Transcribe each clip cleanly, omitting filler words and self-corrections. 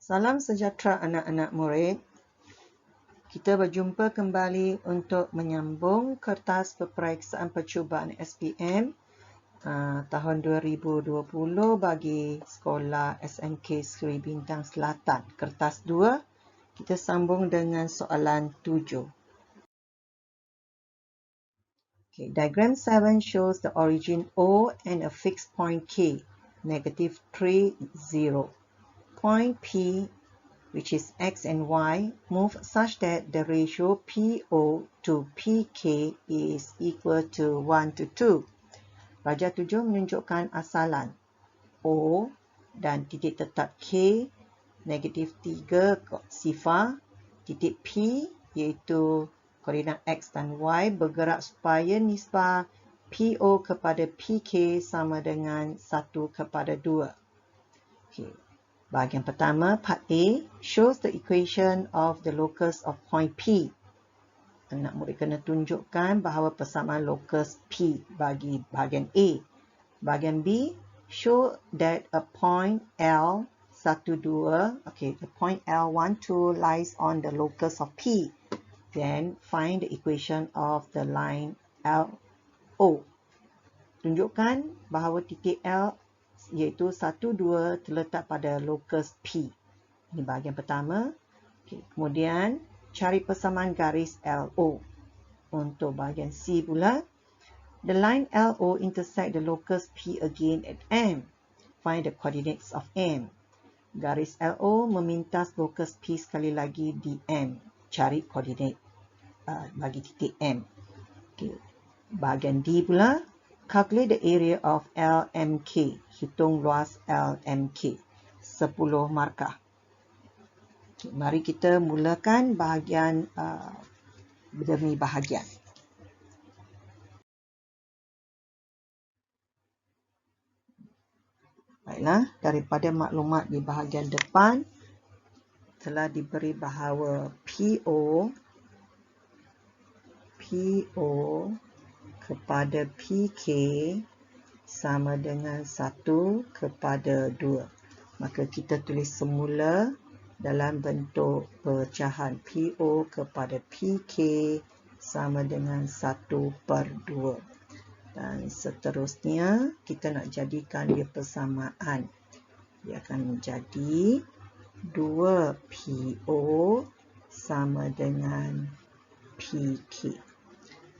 Salam sejahtera anak-anak murid. Kita berjumpa kembali untuk menyambung kertas peperiksaan percubaan SPM tahun 2020 bagi sekolah SMK Seri Bintang Selatan. Kertas 2, kita sambung dengan soalan 7. Okay, diagram 7 shows the origin O and a fixed point K, negative 3, 0. Point P, which is X and Y, move such that the ratio PO to PK is equal to 1 to 2. Raja 7 menunjukkan asalan O dan titik tetap K, negatif 3 sifar, titik P iaitu koordinat X dan Y bergerak supaya nisbah PO kepada PK sama dengan 1 kepada 2. Okay. Bahagian pertama, part A, shows the equation of the locus of point P. Anak murid kena tunjukkan bahawa persamaan locus P bagi bahagian A. Bahagian B, show that a point L, 1, 2, okay, the point L12 lies on the locus of P. Then, find the equation of the line LO. Tunjukkan bahawa titik L iaitu 1, 2 terletak pada locus P. Ini bahagian pertama. Okay. Kemudian, cari persamaan garis LO. Untuk bahagian C pula, the line LO intersect the locus P again at M. Find the coordinates of M. Garis LO memintas locus P sekali lagi di M. Cari koordinat bagi titik M. Okay. Bahagian D pula, calculate the area of LMK. Hitung luas LMK. 10 markah. Okay, mari kita mulakan bahagian demi bahagian. Baiklah, daripada maklumat di bahagian depan telah diberi bahawa PO kepada PK sama dengan 1 kepada 2. Maka kita tulis semula dalam bentuk pecahan PO kepada PK sama dengan 1/2. Dan seterusnya kita nak jadikan dia persamaan. Dia akan menjadi 2PO sama dengan PK.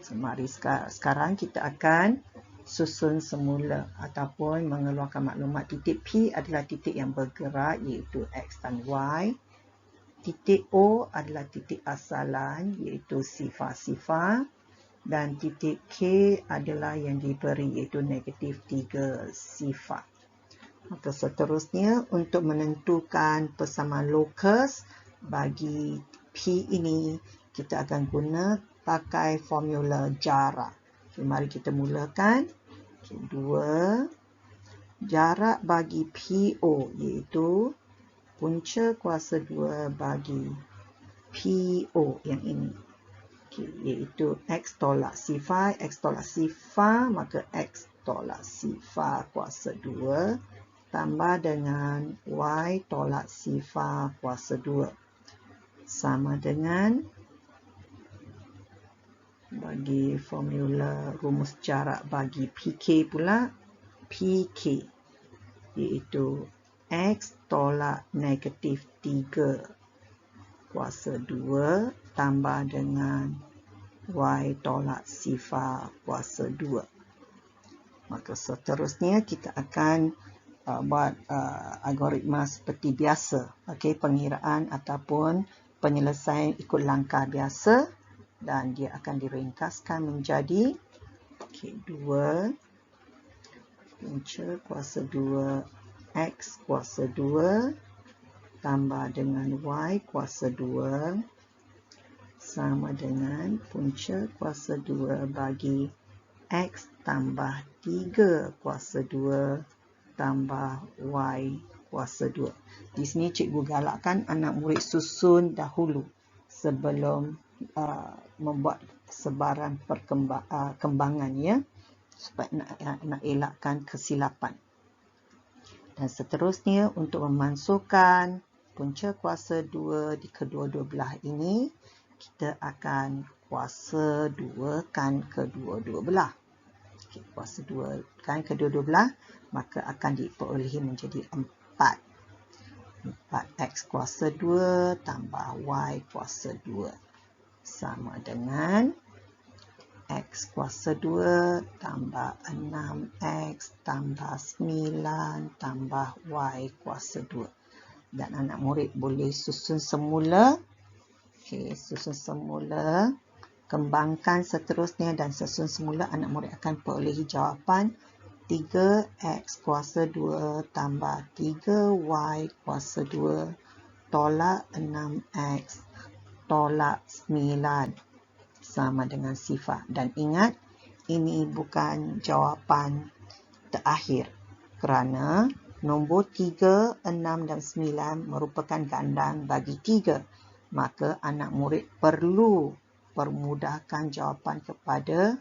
So, mari sekarang kita akan susun semula ataupun mengeluarkan maklumat. Titik P adalah titik yang bergerak iaitu X dan Y. Titik O adalah titik asalan iaitu sifar-sifar. Dan titik K adalah yang diberi iaitu negatif 3 sifar. Maka seterusnya untuk menentukan persamaan locus bagi P ini kita akan guna pakai formula jarak. Okay, mari kita mulakan. Okay, 2. Jarak bagi PO iaitu punca kuasa 2 bagi PO yang ini. Okay, iaitu X tolak sifar, maka X tolak sifar kuasa 2 tambah dengan Y tolak sifar kuasa 2. Sama dengan bagi formula rumus jarak bagi PK pula, PK iaitu X tolak negatif 3 kuasa 2 tambah dengan Y tolak sifar kuasa 2. Maka seterusnya kita akan buat algoritma seperti biasa. Okay, pengiraan ataupun penyelesaian ikut langkah biasa. Dan dia akan diringkaskan menjadi 2 punca kuasa 2 X kuasa 2 tambah dengan Y kuasa 2 sama dengan punca kuasa 2 bagi X tambah 3 kuasa 2 tambah Y kuasa 2. Di sini cikgu galakkan anak murid susun dahulu sebelum membuat sebaran kembangan ya, supaya nak elakkan kesilapan. Dan seterusnya untuk memasukkan punca kuasa 2 di kedua-dua belah ini, kita akan kuasa 2 kan kedua-dua belah. Okay, kuasa 2 kan kedua-dua belah, maka akan diperolehi menjadi 4. 4x kuasa 2 tambah y kuasa 2 sama dengan x kuasa 2 tambah 6x tambah 9 tambah y kuasa 2. Dan anak murid boleh susun semula. Okey, susun semula. Kembangkan seterusnya dan susun semula, anak murid akan perolehi jawapan 3x kuasa 2 tambah 3y kuasa 2 tolak 6x tolak 9 sama dengan sifar. Dan ingat, ini bukan jawapan terakhir kerana nombor 3, 6 dan 9 merupakan gandang bagi 3. Maka anak murid perlu permudahkan jawapan kepada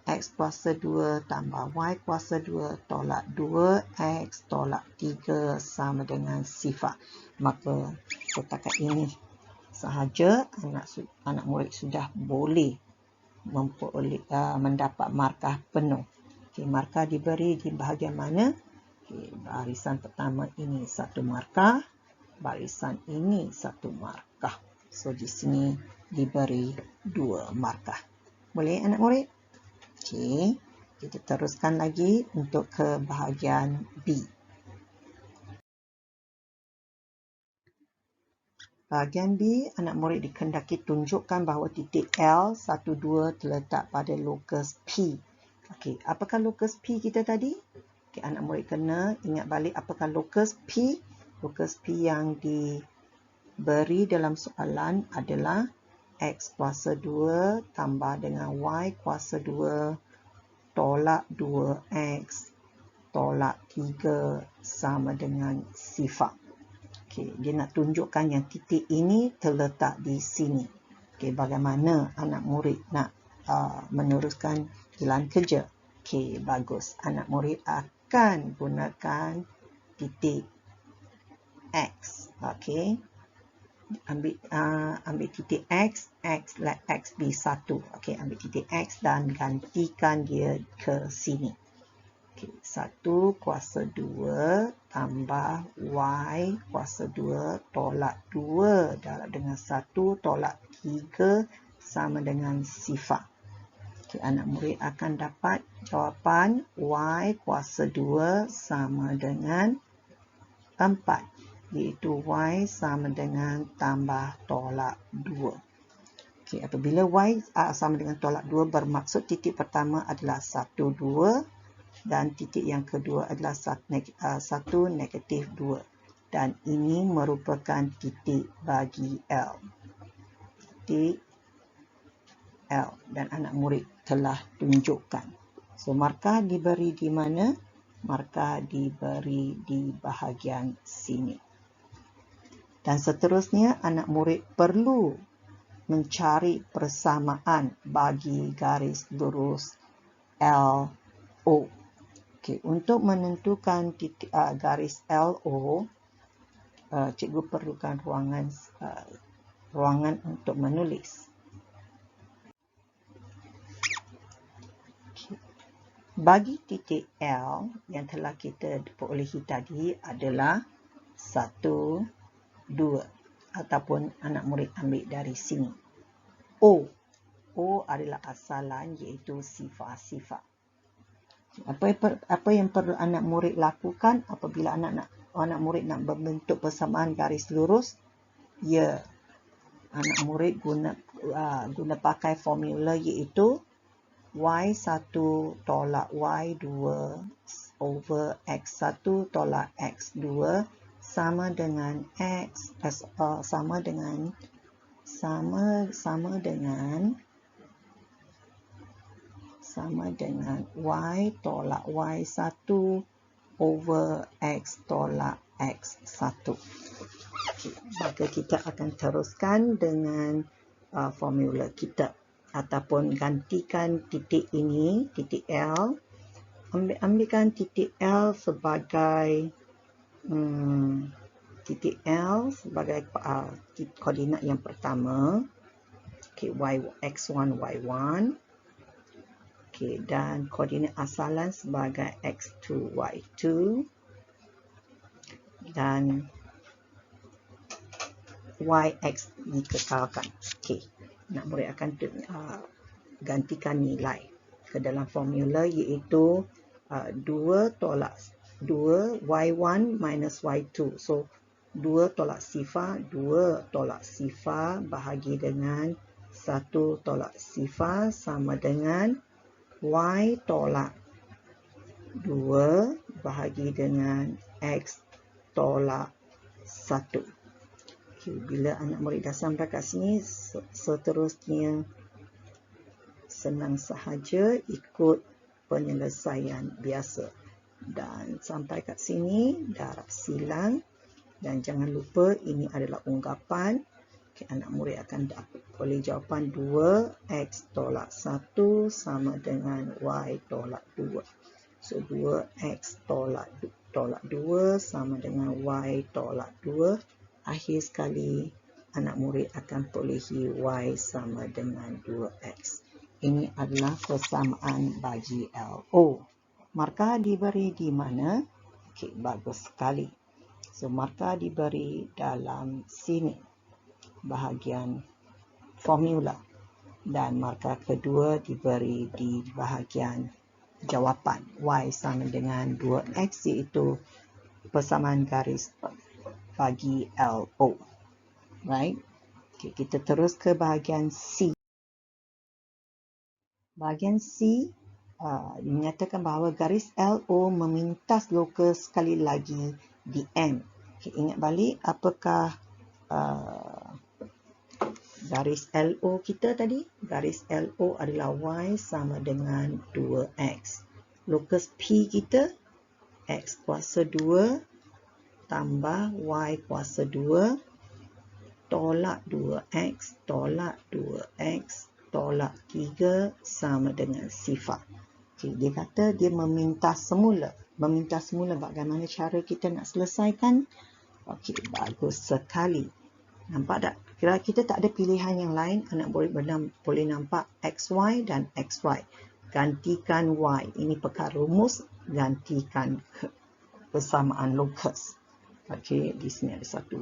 x kuasa 2 tambah y kuasa 2 tolak 2x tolak 3 sama dengan sifar. Maka setakat ini sahaja anak murid sudah boleh mendapat markah penuh. Okay, markah diberi di bahagian mana? Okay, barisan pertama ini 1 markah, barisan ini 1 markah. So di sini diberi 2 markah. Boleh anak murid? Okay, kita teruskan lagi untuk ke bahagian B. Bahagian B, anak murid dikendaki tunjukkan bahawa titik L12 terletak pada lokus P. Okey, apakah lokus P kita tadi? Okey, anak murid kena ingat balik apakah lokus P. Lokus P yang diberi dalam soalan adalah x kuasa 2 tambah dengan y kuasa 2 tolak 2x tolak 3 sama dengan sifar. Okay, dia nak tunjukkan yang titik ini terletak di sini. Okay, bagaimana anak murid nak meneruskan jalan kerja? Okay, bagus. Anak murid akan gunakan titik X. Okay, ambil titik X, let X be 1. Okay, ambil titik X dan gantikan dia ke sini. Okay, 1 kuasa 2 tambah y kuasa 2 tolak 2 darab dengan 1 tolak 3 sama dengan sifar. Okay, anak murid akan dapat jawapan y kuasa 2 sama dengan 4, iaitu y sama dengan tambah tolak 2. Okay, apabila y sama dengan tolak 2 bermaksud titik pertama adalah 1, 2 dan titik yang kedua adalah 1, negatif 2. Dan ini merupakan titik bagi L. Titik L. Dan anak murid telah tunjukkan. So, markah diberi di mana? Markah diberi di bahagian sini. Dan seterusnya, anak murid perlu mencari persamaan bagi garis lurus LO. Okay, untuk menentukan titik, garis LO, cikgu perlukan ruangan untuk menulis. Okay. Bagi titik L yang telah kita perolehi tadi adalah 1, 2 ataupun anak murid ambil dari sini. O adalah asalan iaitu sifar-sifar. Apa yang perlu anak murid lakukan apabila anak murid nak membentuk persamaan garis lurus? Ya, anak murid guna pakai formula iaitu y1 tolak y2 over x1 tolak x2 sama dengan y tolak y1 over x tolak x1. Okay, maka kita akan teruskan dengan formula kita ataupun gantikan titik ini, titik L. Ambilkan titik L sebagai titik L sebagai koordinat yang pertama. Okay, x1, y1. Okay, dan koordinat asalan sebagai x2, y2. Dan yx dikekalkan. Okay, anak murid akan gantikan nilai ke dalam formula, iaitu 2 tolak 2 y1 minus y2. So 2 tolak sifar, 2 tolak sifar bahagi dengan 1 tolak sifar sama dengan y tolak 2 bahagi dengan x tolak 1. Okay, bila anak murid dah sampai kat sini, seterusnya senang sahaja ikut penyelesaian biasa. Dan sampai kat sini, darab silang. Dan jangan lupa ini adalah ungkapan. Okay, anak murid akan dapat oleh jawapan 2x tolak 1 sama dengan y tolak 2. So 2x tolak 2 sama dengan y tolak 2. Akhir sekali, anak murid akan perolehi y sama dengan 2x. Ini adalah persamaan bagi LO. Markah diberi di mana? Okey, bagus sekali. So, markah diberi dalam sini, bahagian formula. Dan markah kedua diberi di bahagian jawapan. Y sama dengan 2x, iaitu persamaan garis bagi LO. Right? Okay, kita terus ke bahagian C. Bahagian C menyatakan bahawa garis LO memintas lokus sekali lagi di M. Okay, ingat balik apakah garis LO kita tadi? Garis LO adalah Y sama dengan 2X. Lokus P kita X kuasa 2 tambah Y kuasa 2 tolak 2X tolak 2X tolak 3 sama dengan sifar. Okay, dia kata dia memintas semula. Memintas semula, bagaimana cara kita nak selesaikan? Okey, bagus sekali. Nampak tak? Kira kita tak ada pilihan yang lain. Anak boleh nampak XY dan XY. Gantikan Y. Ini perkara rumus. Gantikan persamaan lokus. Okey, di sini ada satu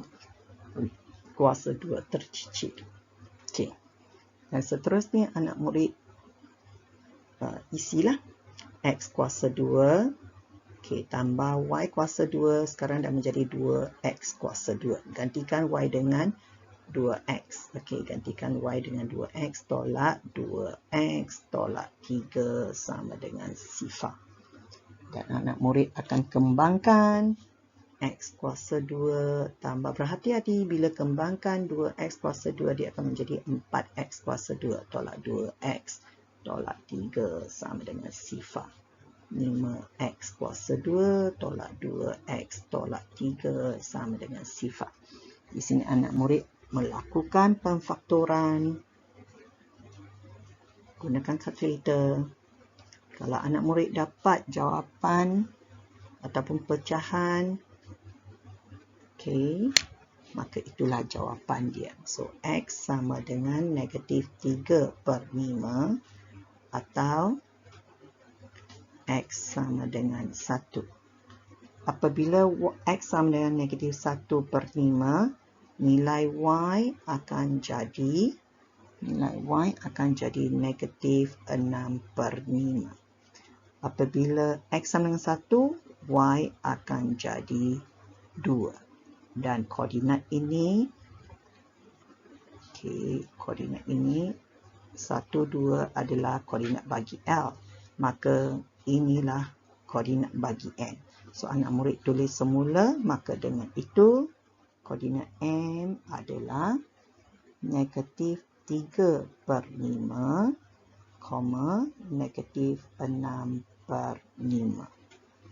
kuasa 2 tercicir. Okey. Dan seterusnya anak murid isilah X kuasa 2. Okey, tambah Y kuasa 2. Sekarang dah menjadi 2X kuasa 2. Gantikan Y dengan 2X. Okey, gantikan Y dengan 2X. Tolak 2X. Tolak 3 sama dengan sifar. Dan anak murid akan kembangkan X kuasa 2 tambah, berhati-hati bila kembangkan 2X kuasa 2, dia akan menjadi 4X kuasa 2 tolak 2X tolak 3 sama dengan sifar. 5X kuasa 2 tolak 2X tolak 3 sama dengan sifar. Di sini anak murid melakukan pemfaktoran gunakan kalkulator. Kalau anak murid dapat jawapan ataupun pecahan, okey, maka itulah jawapan dia. So, X sama dengan negatif 3/5 atau X sama dengan 1. Apabila X sama dengan negatif 1/5, nilai Y akan jadi negatif 6/5. Apabila X sama dengan 1, Y akan jadi 2. Dan koordinat ini, koordinat ini 1, 2 adalah koordinat bagi L. Maka inilah koordinat bagi N. So, anak murid tulis semula, maka dengan itu koordinat M adalah negatif 3/5, negatif 6/5.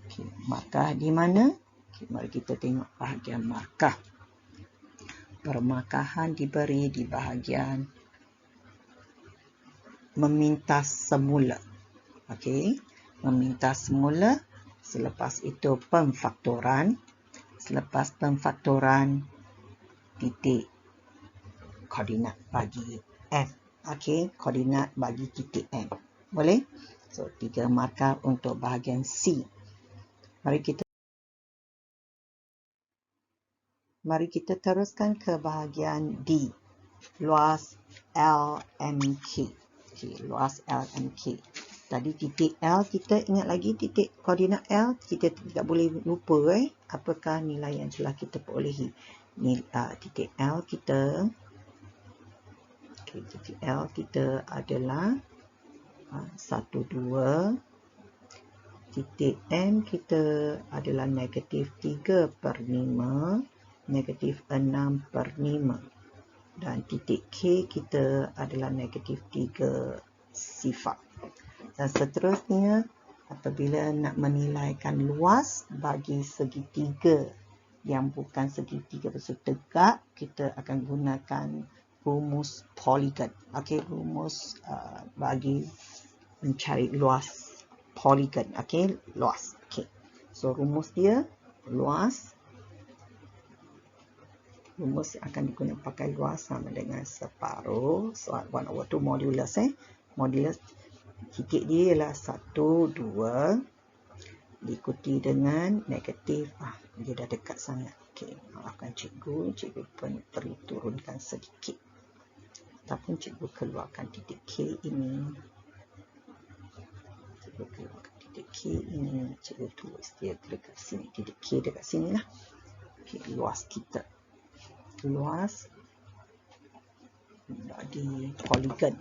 Okay, markah di mana? Okay, mari kita tengok bahagian markah. Permarkahan diberi di bahagian memintas semula. Okey, memintas semula. Selepas itu pemfaktoran. selepas pemfaktoran titik koordinat bagi M. Okey, koordinat bagi titik M. Boleh? So, 3 markah untuk bahagian C. Mari kita teruskan ke bahagian D. Luas LMK. Okay, luas LMK. Tadi titik L, kita ingat lagi titik koordinat L, kita tidak boleh lupa apakah nilai yang telah kita perolehi. Titik L kita, titik L kita adalah 1, 2. Titik M kita adalah -3/5, -6/5. Dan titik K kita adalah -3 sifar. Dan seterusnya, apabila nak menilaikan luas bagi segitiga yang bukan segitiga bersudut tegak, kita akan gunakan rumus poligon. Okey, rumus bagi mencari luas poligon. Okey, luas. Okey. So rumus dia luas. Rumus akan digunakan pakai luas sama dengan separuh. So 1/2 modulus. Modulus titik dia ialah 1, 2. Diikuti dengan negatif. Dia dah dekat sangat. Okey, maafkan cikgu. Cikgu perlu turunkan sedikit. Ataupun cikgu keluarkan titik K ini. Cikgu keluarkan titik K ini. Cikgu tulis dia dekat sini. Titik K dekat sini lah. Okey, luas kita. Luas di poligon.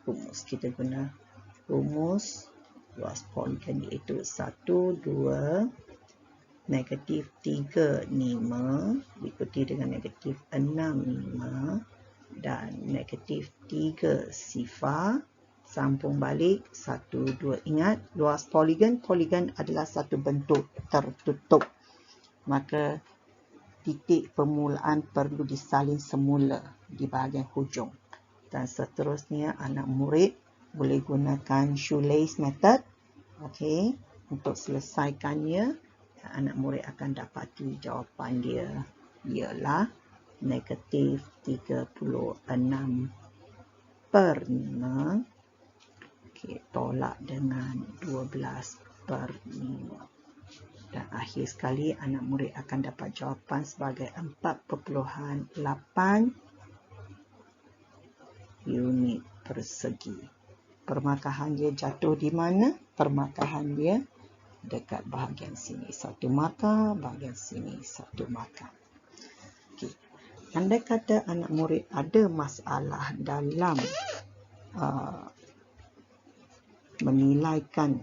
Rumus kita guna rumus luas poligon iaitu 1, 2, -3, 5 diikuti dengan -6, 5 dan -3 sifar. Sambung balik 1, 2. Ingat luas poligon. Poligon adalah satu bentuk tertutup. Maka titik permulaan perlu disalin semula di bahagian hujung. Dan seterusnya anak murid boleh gunakan shoelace method. Okey, untuk selesaikannya anak murid akan dapati jawapan dia ialah -36/5. Okey, tolak dengan 12/5. Dan akhir sekali anak murid akan dapat jawapan sebagai 4.8 unit persegi. Permakahan dia jatuh di mana? Permakahan dia dekat bahagian sini 1 markah, bahagian sini 1 markah. Okey. Andai kata anak murid ada masalah dalam menilaikan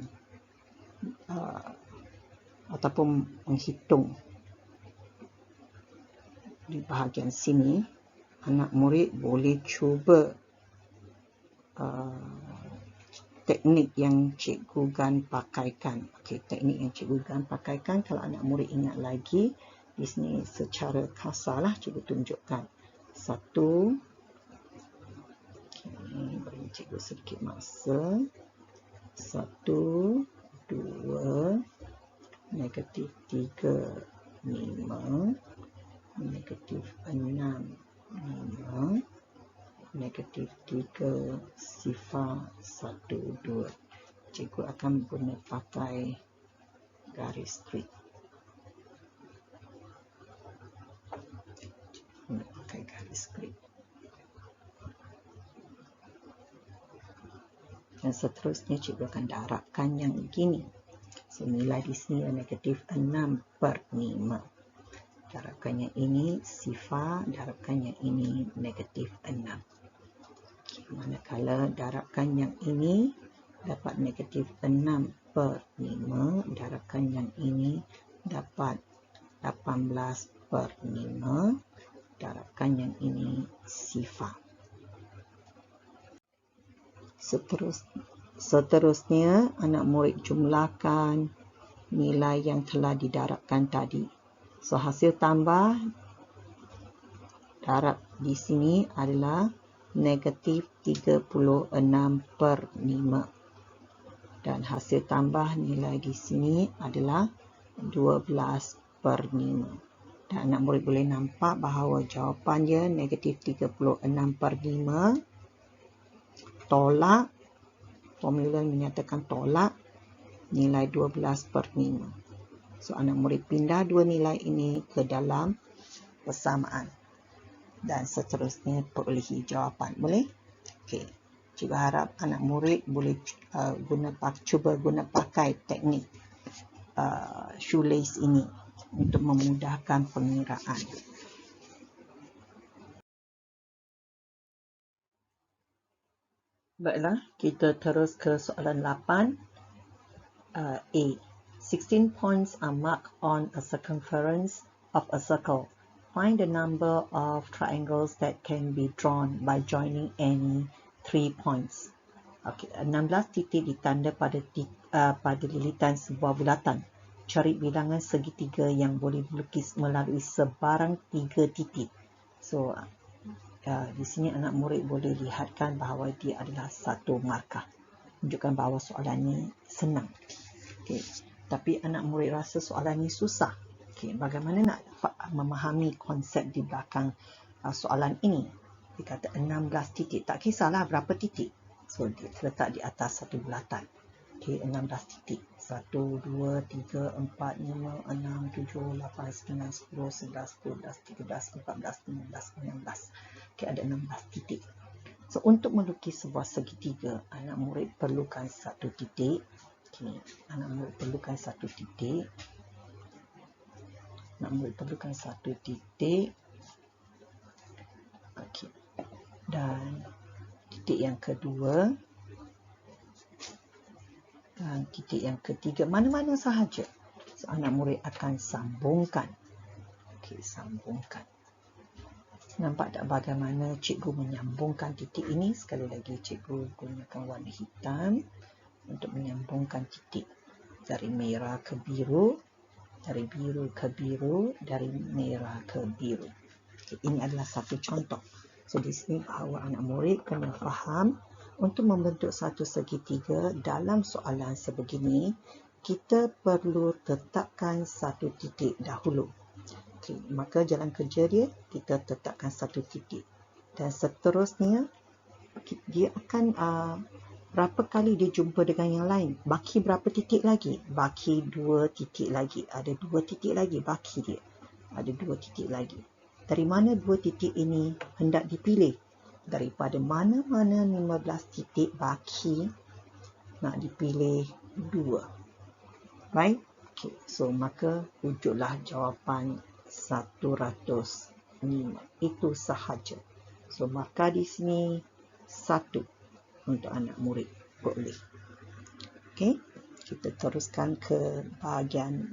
ataupun menghitung di bahagian sini, anak murid boleh cuba teknik yang Cikgu Gan pakaikan. Okey, teknik yang Cikgu Gan pakaikan, kalau anak murid ingat lagi, di sini secara kasarlah Cikgu tunjukkan. 1, okey, beri Cikgu sedikit masa. 1, 2, -3, 5, -6, 5, -3 sifar 1, 2. Cikgu akan guna pakai garis straight. Pakai garis straight. Dan seterusnya cikgu akan darabkan yang begini. So, nilai di sini adalah -6/5. Darabkan yang ini sifar, darabkan yang ini -6. Okay, manakala darabkan yang ini dapat -6/5, darabkan yang ini dapat 18/5, darabkan yang ini sifar. Seterusnya, anak murid jumlahkan nilai yang telah didarabkan tadi. So, hasil tambah darab di sini adalah -36/5. Dan hasil tambah nilai di sini adalah 12/5. 12/5. Dan anak murid boleh nampak bahawa jawapannya negatif 36/5. Tolak, formula menyatakan tolak nilai 12/5. So, anak murid pindah dua nilai ini ke dalam persamaan. Dan seterusnya perolehi jawapan. Boleh? Okey. Cikgu harap anak murid boleh cuba guna pakai teknik shoelace ini untuk memudahkan pengiraan. Baiklah, kita terus ke soalan 8. A. 16 points are marked on a circumference of a circle. Find the number of triangles that can be drawn by joining any 3 points. Okey, 16 titik ditanda pada lilitan sebuah bulatan. Cari bilangan segitiga yang boleh dilukis melalui sebarang 3 titik. So, di sini anak murid boleh lihatkan bahawa dia adalah satu markah. Menunjukkan bahawa soalan ini senang. Okay. Tapi anak murid rasa soalan ini susah. Okay. Bagaimana nak memahami konsep di belakang soalan ini? Dia kata 16 titik. Tak kisahlah berapa titik. So, dia terletak di atas satu bulatan. Okay, 16 titik. 1, 2, 3, 4, 5, 6, 7, 8, 9, 10, 11, 12, 13, 14, 15, 16. Okay, ada 16 titik. So, untuk melukis sebuah segitiga, anak murid perlukan satu titik. Okay, anak murid perlukan satu titik. Anak murid perlukan satu titik. Okay. Dan titik yang kedua dan titik yang ketiga, mana-mana sahaja. So, anak murid akan sambungkan. Okay, sambungkan. Nampak tak bagaimana cikgu menyambungkan titik ini? Sekali lagi, cikgu gunakan warna hitam untuk menyambungkan titik. Dari merah ke biru, dari biru ke biru, dari merah ke biru. Okay, ini adalah satu contoh. So, di sini bahawa anak murid kena faham untuk membentuk satu segitiga dalam soalan sebegini, kita perlu tetapkan satu titik dahulu. Okay, maka jalan kerja dia, kita tetapkan satu titik. Dan seterusnya, dia akan berapa kali dia jumpa dengan yang lain. Baki berapa titik lagi? Baki 2 titik lagi. Ada 2 titik lagi baki dia. Ada 2 titik lagi. Dari mana 2 titik ini hendak dipilih? Daripada mana-mana 15 titik baki nak dipilih 2. Right? Okay. So, maka wujudlah jawapan 105. Itu sahaja. So, maka di sini 1 untuk anak murid boleh. Okey, kita teruskan ke bahagian.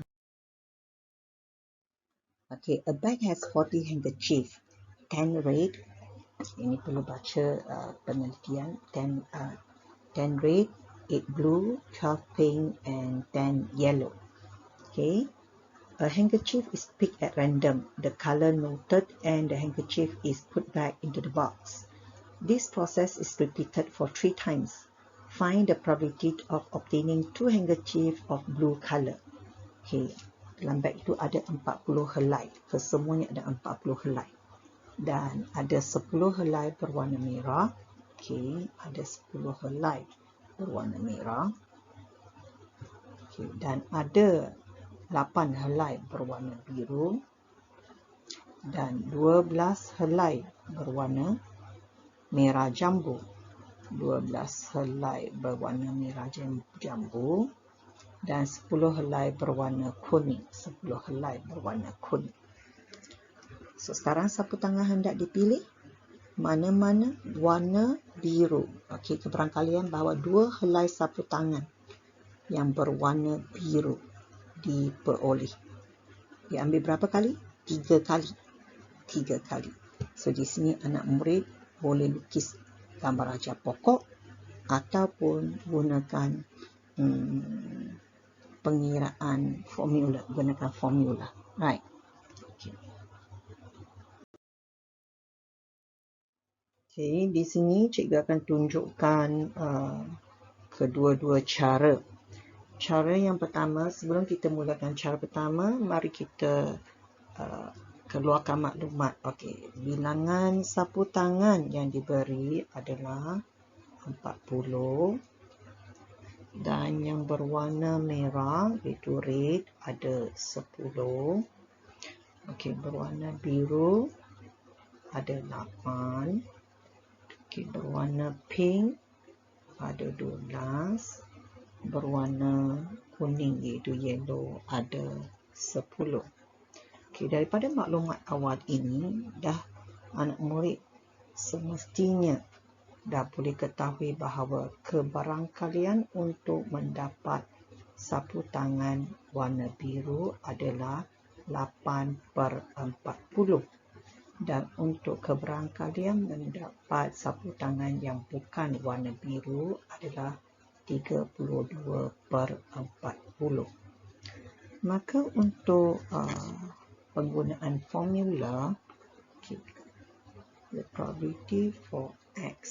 Okey, a bag has 40 handkerchief, 10 red. Ini perlu baca penelitian. 10 red, 8 blue, 12 pink and 10 yellow. Okay. A handkerchief is picked at random, the color noted, and the handkerchief is put back into the box. This process is repeated for 3 times. Find the probability of obtaining 2 handkerchiefs of blue color. Okay. Dalam bag itu ada 40 helai. Kesemuanya ada 40 helai. Dan ada 10 helai berwarna merah. Okay. Ada 10 helai berwarna merah. Okay. Dan ada 8 helai berwarna biru dan 12 helai berwarna merah jambu. 12 helai berwarna merah jambu dan 10 helai berwarna kuning. 10 helai berwarna kuning. So, sekarang sapu tangan hendak dipilih. Mana-mana warna biru. Okey, kebarangkalian bahawa 2 helai sapu tangan yang berwarna biru diperoleh. Diambil berapa kali? 3 kali. 3 kali. So, di sini anak murid boleh lukis gambar ajar pokok ataupun gunakan pengiraan formula. Gunakan formula. Right. Okay. Okay, di sini cikgu akan tunjukkan kedua-dua cara cara yang pertama, sebelum kita mulakan cara pertama, mari kita keluarkan maklumat. Okey, bilangan sapu tangan yang diberi adalah 40 dan yang berwarna merah iaitu red ada 10. Okey, berwarna biru ada 8. Okey, berwarna pink ada 12. Berwarna kuning iaitu yellow ada 10. Okey, daripada maklumat awal ini dah anak murid semestinya dah boleh ketahui bahawa kebarangkalian untuk mendapat sapu tangan warna biru adalah 8/40 dan untuk kebarangkalian mendapat sapu tangan yang bukan warna biru adalah 32/40. Maka untuk penggunaan formula, okay, the probability for X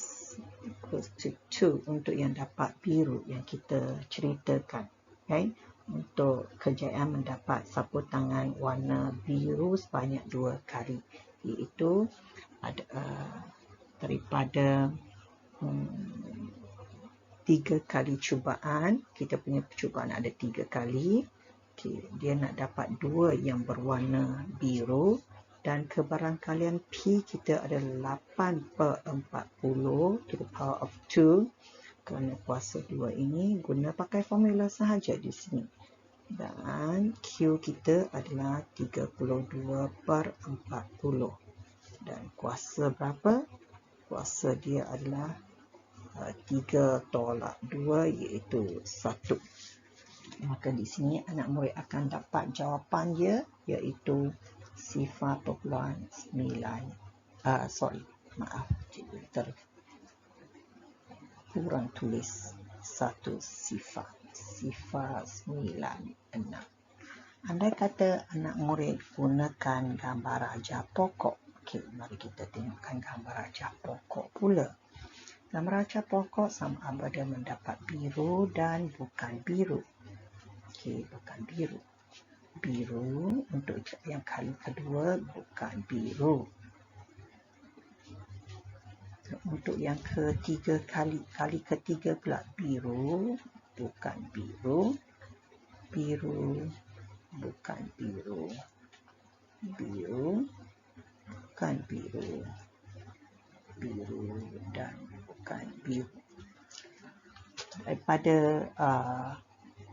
equals to 2 untuk yang dapat biru yang kita ceritakan. Okay? Untuk kejayaan mendapat sapu tangan warna biru sebanyak 2 kali, iaitu ada daripada 3 kali cubaan. Kita punya percubaan ada 3 kali. Okay, dia nak dapat 2 yang berwarna biru dan kebarangkalian P kita adalah 8/40 to the power of 2. Kerana kuasa 2 ini guna pakai formula sahaja di sini. Dan Q kita adalah 32/40. Dan kuasa berapa? Kuasa dia adalah 3/2 iaitu 1. Maka di sini anak murid akan dapat jawapan dia iaitu 0.9. Kurang tulis 0.96. Andai kata anak murid gunakan gambar rajah pokok. Okey, mari kita tengokkan gambar rajah pokok pula. Gambar rajah pokok sama ada mendapat biru dan bukan biru. Okey, bukan biru. Biru untuk yang kali kedua bukan biru. Untuk yang ketiga kali ketiga pula biru, bukan biru. Biru, bukan biru. Biru, bukan biru. Biru dan bukan biru. Daripada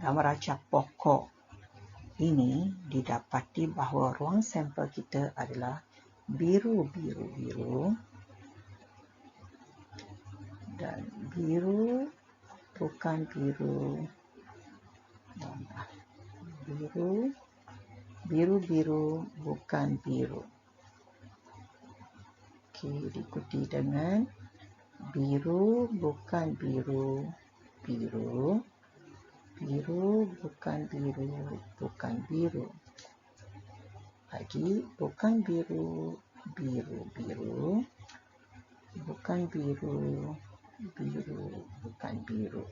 gambar rajah pokok ini didapati bahawa ruang sampel kita adalah biru, biru, biru dan biru, bukan biru. Biru, biru, biru, bukan biru. Okey, diikuti dengan biru, bukan biru, biru. Biru, bukan biru, bukan biru. Lagi, bukan biru, biru, biru. Bukan biru, biru, bukan biru.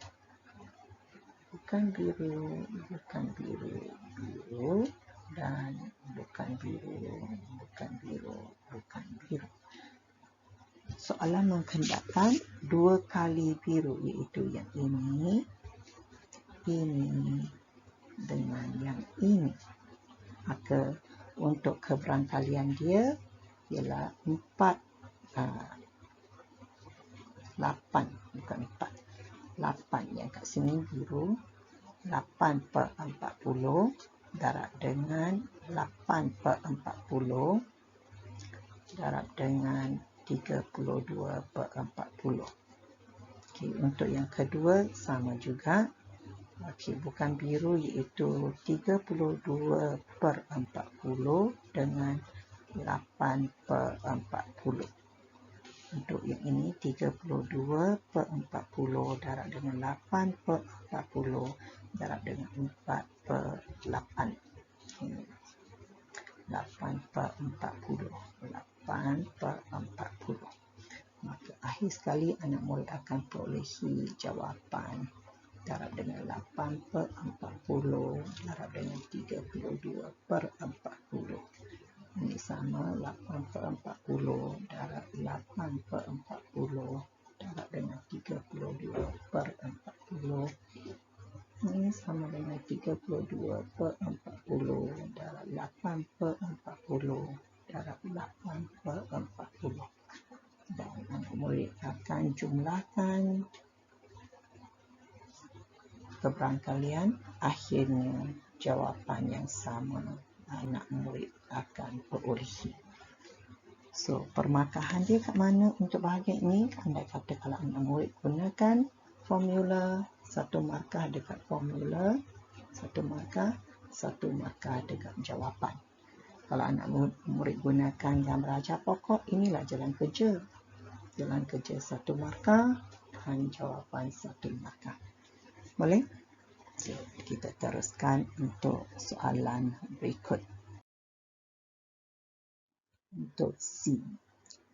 Bukan biru, bukan biru, biru. Dan bukan biru, bukan biru, bukan biru. Soalan menghendakkan 2 kali biru iaitu yang ini dengan yang ini. Maka untuk kebarangkalian dia ialah 8, bukan 4. 8 yang kat sini biru. 8/40 darab dengan 8/40 darab dengan 32/40. Okey, untuk yang kedua sama juga. Okey, bukan biru iaitu 32/40 dengan 8/40. Untuk yang ini 32/40 darab dengan 8/40 darab dengan 4/8. 8/40. 8/40. Maka akhir sekali anak murid akan perolehi jawapan darab dengan 8/40 darab dengan 32/40. Ini sama 8/40 darab 8/40 darab dengan 32/40. Ini sama dengan 32/40 darab 8/40 darab 8/40. Dan anak murid akan jumlahkan keberangkalian, akhirnya jawapan yang sama anak murid akan perolehi. So, permarkahan dia kat mana untuk bahagian ini? Andai kata kalau anak murid gunakan formula, 1 markah dekat formula, 1 markah dekat jawapan. Kalau anak murid gunakan gambar ajar pokok, inilah jalan kerja. Jalan kerja 1 markah dan jawapan 1 markah. Boleh? So, kita teruskan untuk soalan berikut. Untuk C.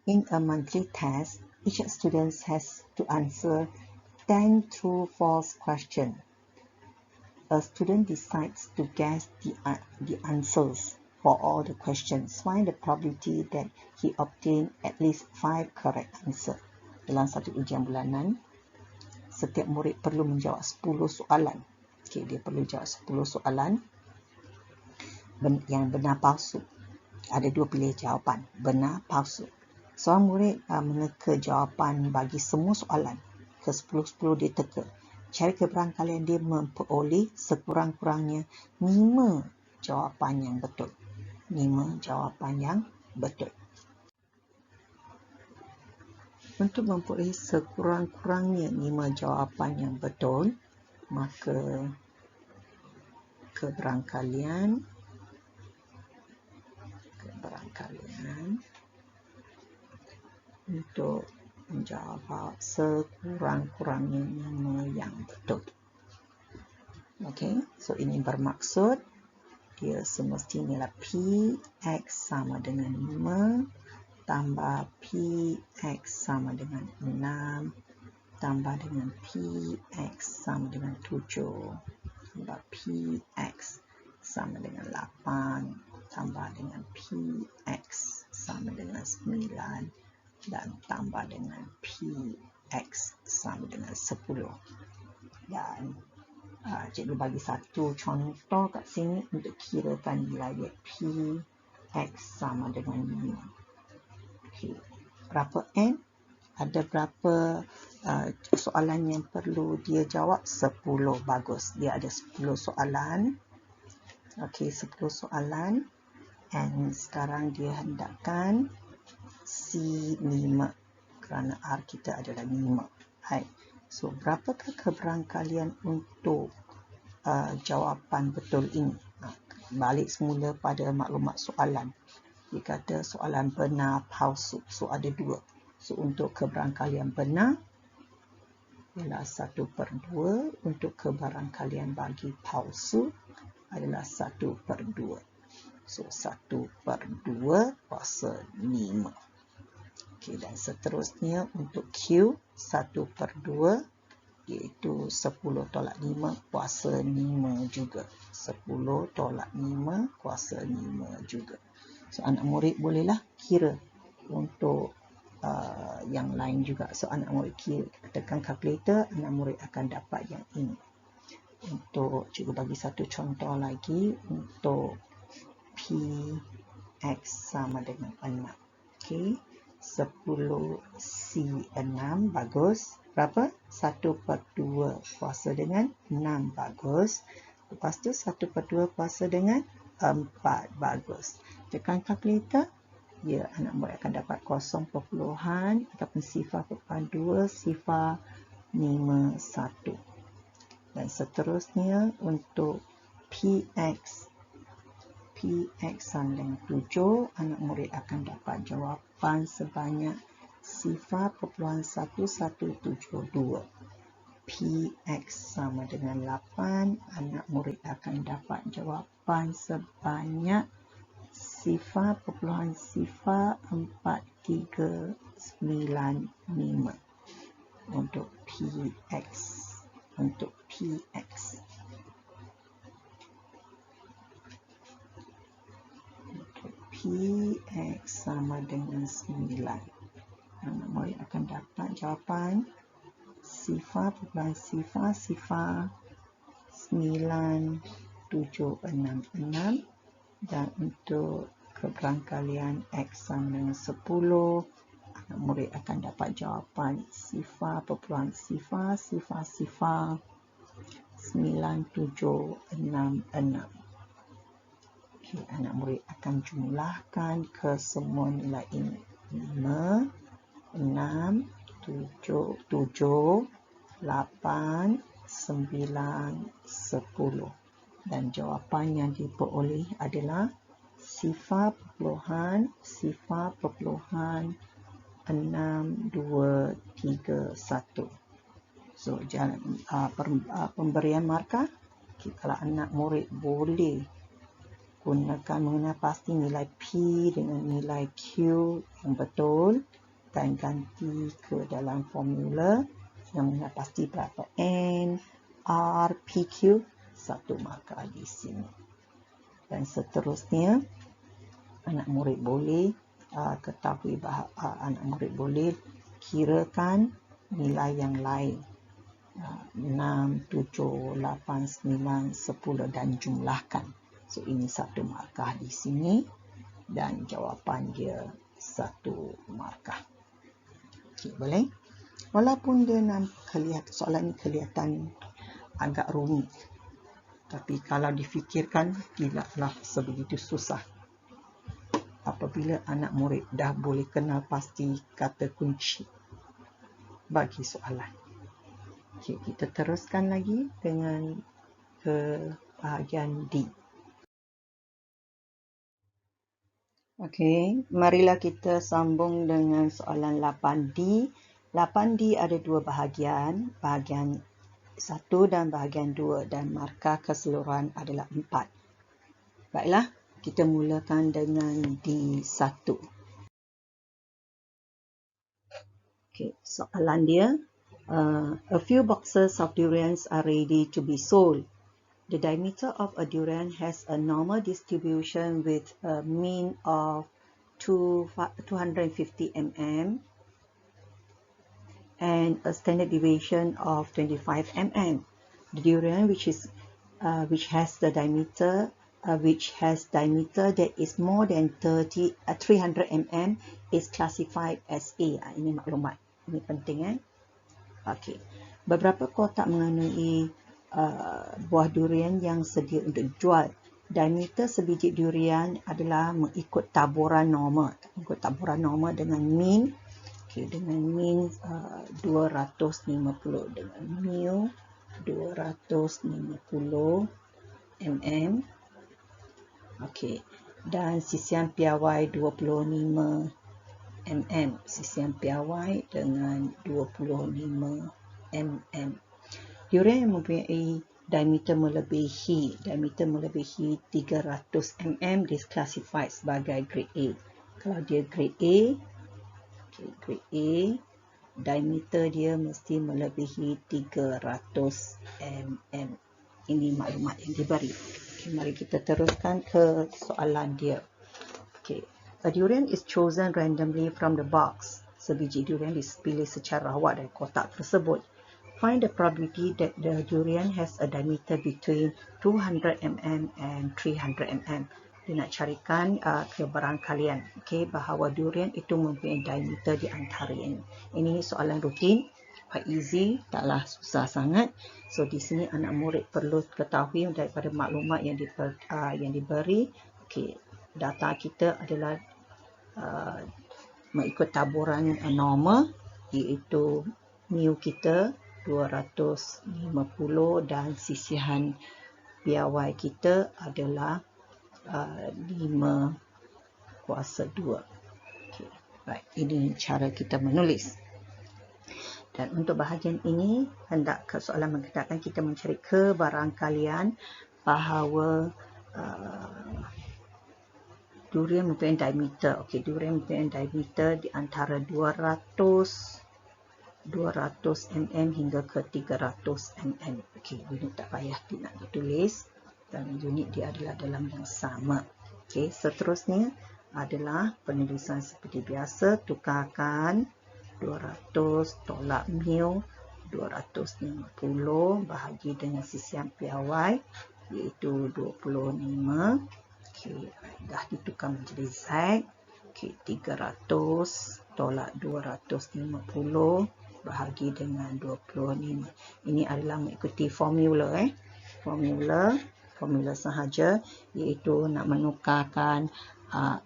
In a monthly test, each student has to answer 10 true-false questions. A student decides to guess the answers for all the questions. Find the probability that he obtained at least 5 correct answers. Dalam satu ujian bulanan, setiap murid perlu menjawab 10 soalan. Okay, dia perlu jawab 10 soalan yang benar palsu. Ada 2 pilih jawapan, benar palsu. Seorang murid meneka jawapan bagi semua soalan. Ke 10-10 dia teka. Cara keberangkalian dia memperoleh sekurang-kurangnya 5 jawapan yang betul. 5 jawapan yang betul. Untuk memperoleh sekurang-kurangnya 5 jawapan yang betul, maka keberangkalian untuk menjawab sekurang-kurangnya 5 yang betul. Okey, so ini bermaksud dia semestinya P X sama dengan 5 tambah P X sama dengan 6 tambah dengan P X sama dengan 7 tambah P X sama dengan 8 tambah dengan P X sama dengan 9 dan tambah dengan P X sama dengan 10. Dan cikgu bagi satu contoh kat sini untuk kirakan nilai P X sama dengan 5. Okay. Berapa N? Ada berapa soalan yang perlu dia jawab? 10. Bagus. Dia ada 10 soalan. Okey, 10 soalan. And sekarang dia hendakkan C5 kerana R kita adalah 5. Hai. So, berapakah keberangkalian untuk jawapan betul ini? Balik semula pada maklumat soalan. Dia kata soalan benar palsu. So, ada 2. So, untuk keberangkalian benar adalah 1/2. Untuk keberangkalian bagi palsu adalah 1/2. So, 1/2 kuasa 5. Okey, dan seterusnya untuk Q 1/2 iaitu 10 tolak 5 kuasa 5 juga. 10 tolak 5 kuasa 5 juga. So, anak murid bolehlah kira untuk yang lain juga. So, anak murid kira, tekan kalkulator, anak murid akan dapat yang ini. Untuk cikgu bagi satu contoh lagi untuk P X sama dengan 6. Okey, 10 C6 bagus. Berapa? 1/2 kuasa dengan 6 bagus. Lepas tu 1/2 kuasa dengan 4 bagus. Tekan kalkulator, ya, anak murid akan dapat 0, ataupun 0.2 0.51. Dan seterusnya untuk PX sama dengan 7, anak murid akan dapat jawapan sebanyak 0.1172. PX sama dengan 8, anak murid akan dapat jawapan sebanyak 0.0495 untuk PX. Untuk Px. Px sama dengan 9. Anak murid akan dapat jawapan sifar perpuluhan sifar 9766, dan untuk keberangkalian X sama dengan 10, anak murid akan dapat jawapan sifar perpuluhan sifar 9766. Okay, anak murid akan jumlahkan ke semua nilai ini. 5, 6, 7, 8, 9, 10. Dan jawapan yang diperoleh adalah sifar perpuluhan 6231. So, pemberian markah, kalau anak murid boleh gunakan mengenal pasti nilai P dengan nilai Q yang betul dan ganti ke dalam formula yang mengenal pasti berapa N, R, PQ, 1 markah di sini. Dan seterusnya, anak murid boleh ketahui bahawa anak murid boleh kirakan nilai yang lain. 6, 7, 8, 9, 10 dan jumlahkan. So, ini 1 markah di sini dan jawapan dia 1 markah. Okay, boleh? Walaupun dia soalan ini kelihatan agak rumit, tapi kalau difikirkan tidaklah sebegitu susah. Apabila anak murid dah boleh kenal pasti kata kunci bagi soalan. Okay, kita teruskan lagi dengan ke bahagian D. Okey, marilah kita sambung dengan soalan 8D. 8D ada 2 bahagian, bahagian 1 dan bahagian 2, dan markah keseluruhan adalah 4. Baiklah, kita mulakan dengan D1. Okey, soalan dia, a few boxes of durians are ready to be sold. The diameter of a durian has a normal distribution with a mean of 250 mm and a standard deviation of 25 mm. The durian which has diameter that is more than 300 mm is classified as A. Ini maklumat, ini penting. Okey. Beberapa kotak mengandungi buah durian yang sedia untuk dijual. Diameter sebiji durian adalah mengikut taburan normal. Dengan mean, dengan mean 250 dengan mu 250 mm. Okey. Dan sisian piawai 25 mm. Sisian piawai dengan 25 mm. Durian yang mempunyai diameter melebihi 300 mm disclassified sebagai grade A. Kalau dia grade A, diameter dia mesti melebihi 300 mm. Ini maklumat yang diberi. Okay, mari kita teruskan ke soalan dia. Okay. A durian is chosen randomly from the box. Sebiji durian dipilih secara rawat dari kotak tersebut. Find the probability that the durian has a diameter between 200 mm and 300 mm. Dia nak carikan keberangkalian, bahawa durian itu mempunyai diameter di antara ini. Ini soalan rutin, quite easy, taklah susah sangat. So di sini anak murid perlu ketahui daripada maklumat yang diberi. Data kita adalah mengikut taburan normal, iaitu mu kita 250 dan sisihan piawai kita adalah 5/2. Baik, ini cara kita menulis. Dan untuk bahagian ini, soalan mengatakan kita mencari keberangkalian bahawa durian mempunyai diameter. Durian mempunyai diameter di antara 200 200 mm hingga ke 300 mm. Okey, unit tak payah nak ditulis dan unit dia adalah dalam yang sama. Okey, seterusnya adalah penulisan seperti biasa, tukarkan 200 tolak mu 250 bahagi dengan sisian piawai iaitu 25. Okey, dah ditukar menjadi Z. Okey, 300 tolak 250 bahagi dengan 25. Ini adalah mengikuti formula formula sahaja, iaitu nak menukarkan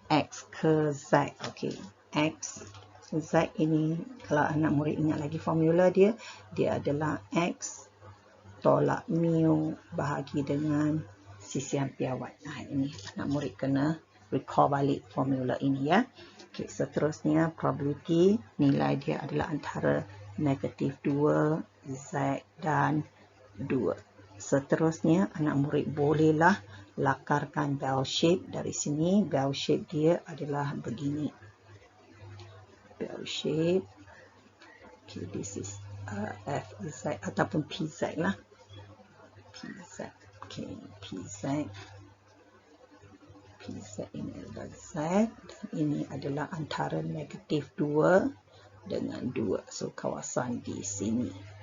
X ke Z. Okey, X Z ini, kalau anak murid ingat lagi formula dia adalah X tolak mu bahagi dengan sisian piawai. Ini anak murid kena recall balik formula ini ya. Okey, seterusnya probability, nilai dia adalah antara -2, Z dan 2. Seterusnya anak murid bolehlah lakarkan bell shape dari sini. Bell shape dia adalah begini. Bell shape. Okay, this is FZ ataupun PZ lah. PZ. Okay, PZ. PZ ini adalah Z dan ini adalah antara -2 dengan 2. So kawasan di sini.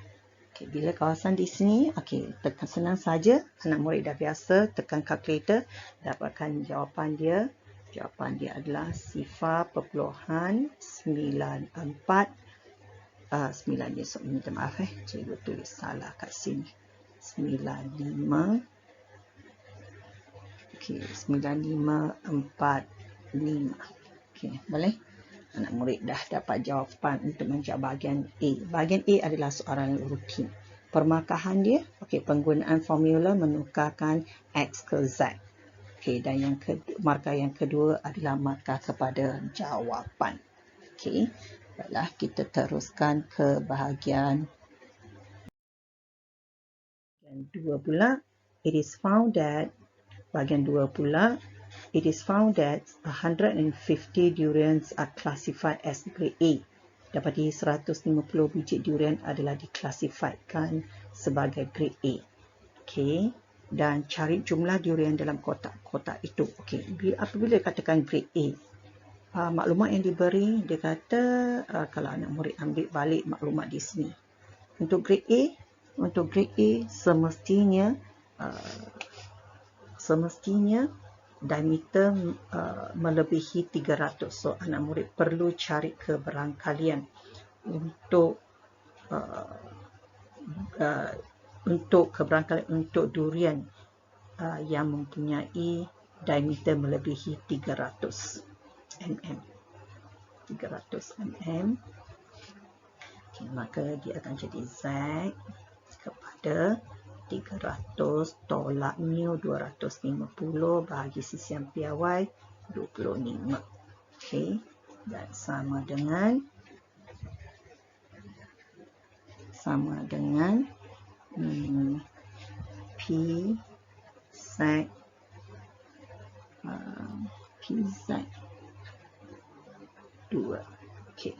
Okay, bila kawasan di sini, okay, tekan senang saja. Anak murid dah biasa tekan calculator, dapatkan jawapan dia. Jawapan dia adalah 0.94 9 ni, so minta maaf cikgu tulis salah kat sini. 95. Okey, 9545. Okey, boleh? Anak murid dah dapat jawapan untuk menjawab bahagian A. Bahagian A adalah soalan rutin. Permarkahan dia, okey, penggunaan formula menukarkan X ke Z. Okey, dan yang markah yang kedua adalah markah kepada jawapan. Okey, baiklah kita teruskan ke bahagian 2 pula. It is found that bahagian 2 pula, it is found that 150 durians are classified as grade A. Dapati 150 biji durian adalah diklasifikasikan sebagai grade A. Okey, dan cari jumlah durian dalam kotak-kotak itu. Okey, apabila dikatakan grade A, maklumat yang diberi, dia kata kalau anak murid ambil balik maklumat di sini. Untuk grade A semestinya diameter melebihi 300. So anak murid perlu cari keberangkalian untuk keberangkalian untuk durian yang mempunyai diameter melebihi 300 mm. 300 mm. Okay, maka dia akan jadi Z kepada 300 tolak mu 250 bahagi sisian piawai 25. Okey, dan sama dengan P Z PZ 2. Okey,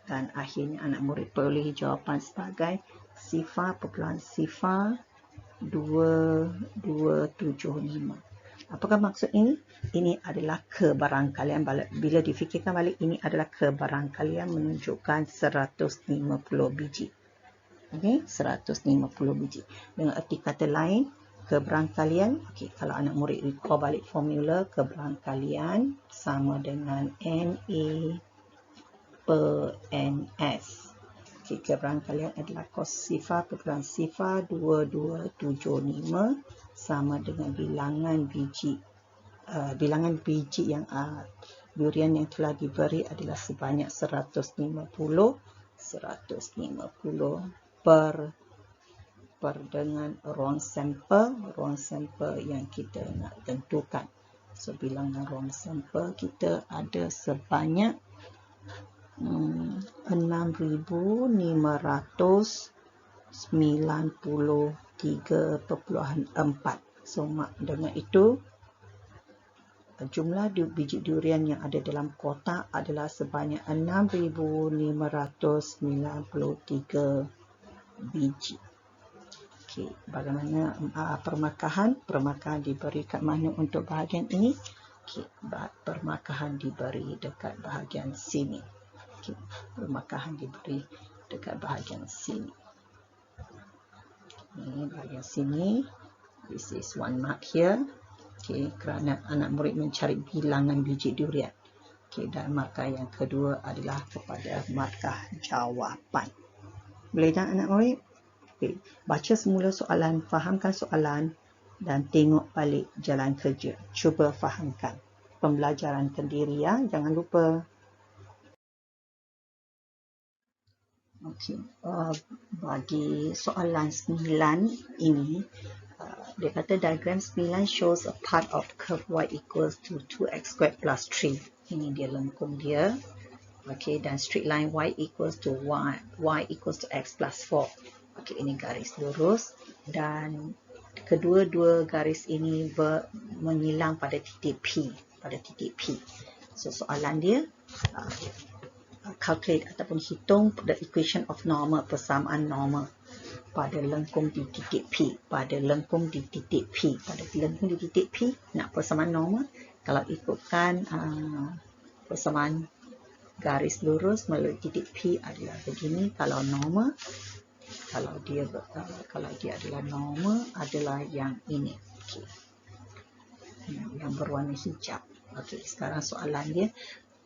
dan akhirnya anak murid peroleh jawapan sebagai 0.2275. Apakah maksud ini? Ini adalah kebarangkalian. Bila difikirkan balik, ini adalah kebarangkalian menunjukkan 150 biji. Okey, 150 biji. Dengan erti kata lain, keberangkalian, okey, kalau anak murid recall balik formula, keberangkalian sama dengan NA per NS. Okay, keberangkalian adalah cos 0.2275 sama dengan bilangan biji yang durian yang telah diberi adalah sebanyak 150 per dengan ruang sampel yang kita nak tentukan. So bilangan ruang sampel kita ada sebanyak 6,593.4. So dengan itu jumlah biji durian yang ada dalam kotak adalah sebanyak 6,593 biji. Okey, bagaimana permakahan? Permakahan diberi kat mana untuk bahagian ini? Okey, permakahan diberi dekat bahagian sini. Okey, permakahan diberi dekat bahagian sini. Ini bahagian sini. This is one mark here. Okay, kerana anak murid mencari bilangan biji durian. Okay, dan markah yang kedua adalah kepada markah jawapan. Boleh tak anak murid? Okay, baca semula soalan, fahamkan soalan dan tengok balik jalan kerja. Cuba fahamkan. Pembelajaran kendiri ya, jangan lupa. Okay, bagi soalan 9 ini, dia kata diagram 9 shows a part of curve y equals to 2x squared plus 3. Ini dia lengkung dia. Okay, dan straight line y equals to y equals to x plus 4. Okay, ini garis lurus dan kedua-dua garis ini menyilang pada titik P. So soalan dia, calculate ataupun hitung the equation of normal, persamaan normal pada lengkung di titik P, pada lengkung di titik P, nak persamaan normal. Kalau ikutkan persamaan garis lurus melalui titik P adalah begini. Kalau normal, kalau dia adalah normal adalah yang ini. Okay. Yang berwarna hijau. Okey, sekarang soalan dia,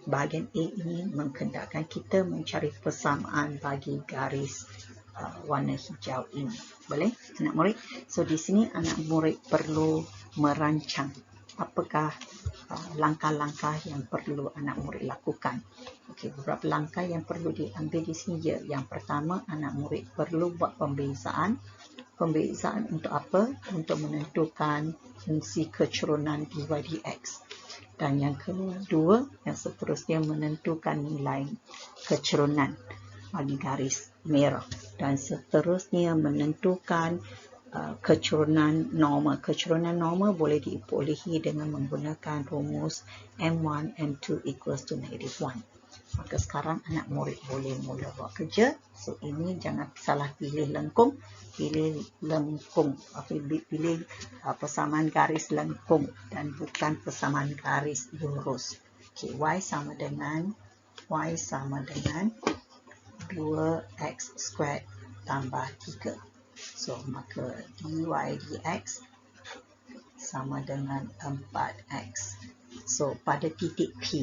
bahagian A ini menghendakkan kita mencari persamaan bagi garis warna hijau ini. Boleh anak murid? So di sini anak murid perlu merancang apakah langkah-langkah yang perlu anak murid lakukan. Okey, beberapa langkah yang perlu diambil di sini. Yang pertama, anak murid perlu buat pembezaan. Pembezaan untuk apa? Untuk menentukan fungsi kecurunan dy dx. Dan yang kedua, yang seterusnya menentukan nilai kecurunan bagi garis merah. Dan seterusnya menentukan kecurunan normal. Kecurunan normal boleh diperolehi dengan menggunakan rumus M1, M2 equals to -1. Maka sekarang anak murid boleh mula buat kerja. So ini jangan salah pilih lengkung. Pilih lengkung. Pilih persamaan garis lengkung dan bukan persamaan garis lurus. Okay, y sama dengan 2x squared tambah 3. So maka dy dx sama dengan 4x. So pada titik P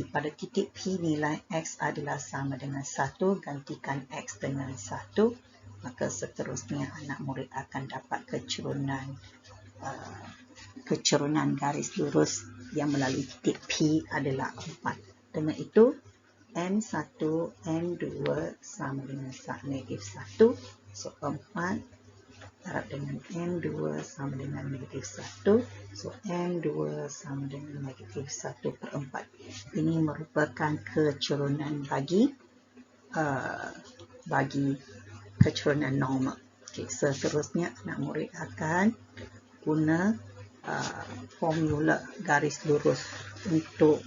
nilai x adalah sama dengan 1, gantikan x dengan 1, maka seterusnya anak murid akan dapat kecurunan garis lurus yang melalui titik P adalah 4. Dengan itu M1, M2 sama dengan -1. So 4 darab dengan M2 sama dengan -1. So M2 sama dengan -1/4. Ini merupakan kecurunan bagi kecurunan normal. Okay, seterusnya anak murid akan guna formula garis lurus untuk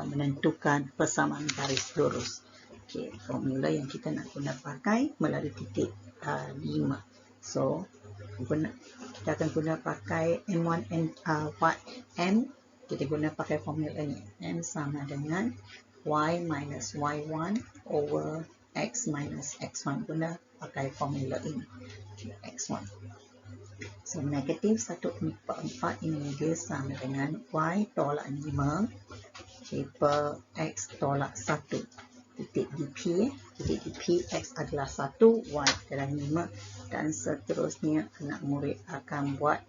menentukan persamaan garis lurus. Okay, formula yang kita nak guna pakai melalui titik 5. So kita akan guna pakai M1 M, kita guna pakai formula ini. M sama dengan y minus y1 over x minus x1. Guna pakai formula ini. X1. So negatif 1/4 ini dia sama dengan y tolak 5 per x tolak 1. Titik di P x adalah 1, y adalah 5, dan seterusnya anak murid akan buat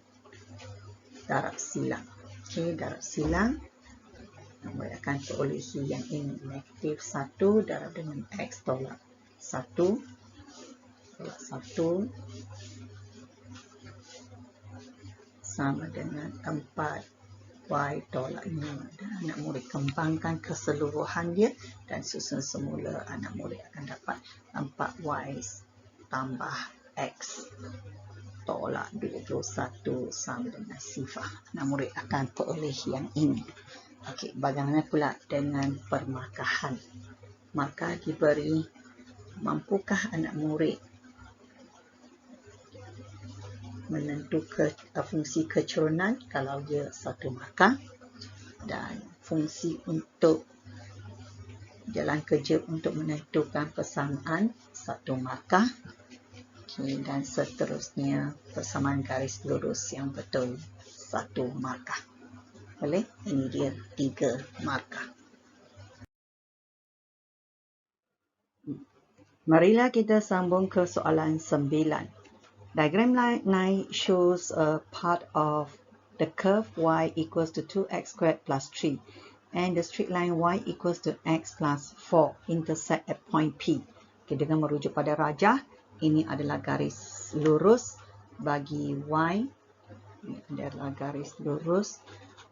darab silang. Okay, darab silang anak murid akan perolehi yang ini, negatif 1 darab dengan x tolak 1 sama dengan 4 y tolak 5, dan anak murid kembangkan keseluruhan dia dan susun semula anak murid akan dapat 4y tambah x tolak 21 sama dengan sifar. Anak murid akan peroleh yang ini. Okey, bagaimana pula dengan permarkahan? Markah diberi, mampukah anak murid menentukan fungsi kecurunan kalau dia satu markah, dan fungsi untuk jalan kerja untuk menentukan persamaan satu markah. Okay, dan seterusnya persamaan garis lurus yang betul satu markah. Boleh? Ini dia 3 markah. Marilah kita sambung ke soalan 9. Diagram 9 shows a part of the curve y equals to 2x squared plus 3 and the straight line y equals to x plus 4 intersect at point P. Okay, dengan merujuk pada rajah, ini adalah garis lurus bagi y. Ini adalah garis lurus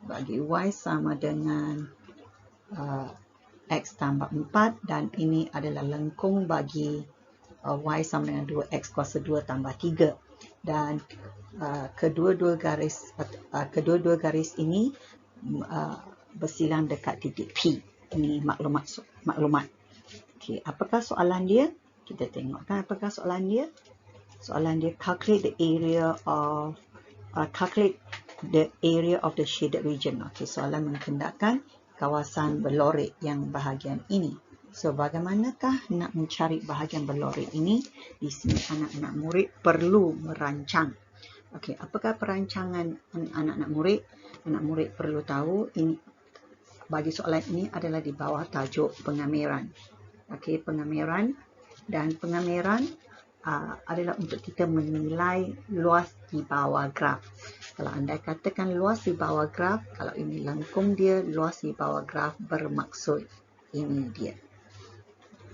bagi y sama dengan x tambah 4, dan ini adalah lengkung bagi y sama dengan 2x kuasa 2 tambah 3. Dan kedua-dua garis ini bersilang dekat titik P. Ini maklumat. Okey, apakah soalan dia? Kita tengokkan apakah soalan dia. Soalan dia calculate the area of the shaded region. Okey, soalan menghendakkan kawasan berlorek yang bahagian ini. So, bagaimanakah nak mencari bahagian berlorek ini? Di sini anak-anak murid perlu merancang. Okey, apakah perancangan anak-anak murid? Anak murid perlu tahu ini bagi soalan ini adalah di bawah tajuk pengamiran. Okey, pengamiran, dan pengamiran adalah untuk kita menilai luas di bawah graf. Kalau anda katakan luas di bawah graf, kalau ini lengkung dia, luas di bawah graf bermaksud ini dia.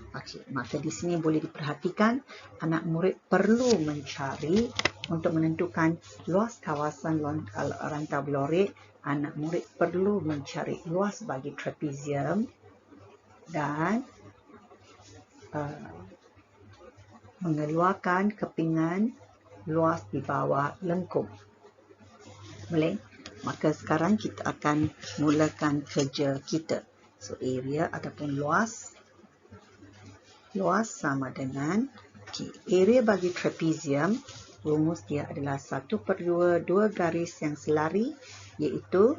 Okey, maka di sini boleh diperhatikan anak murid perlu mencari untuk menentukan luas kawasan rantau berlorek. Anak murid perlu mencari luas bagi trapezium dan mengeluarkan kepingan luas di bawah lengkung. Boleh? Maka sekarang kita akan mulakan kerja kita. So, area ataupun luas sama dengan, area bagi trapezium, rumus dia adalah 1/2 dua garis yang selari, iaitu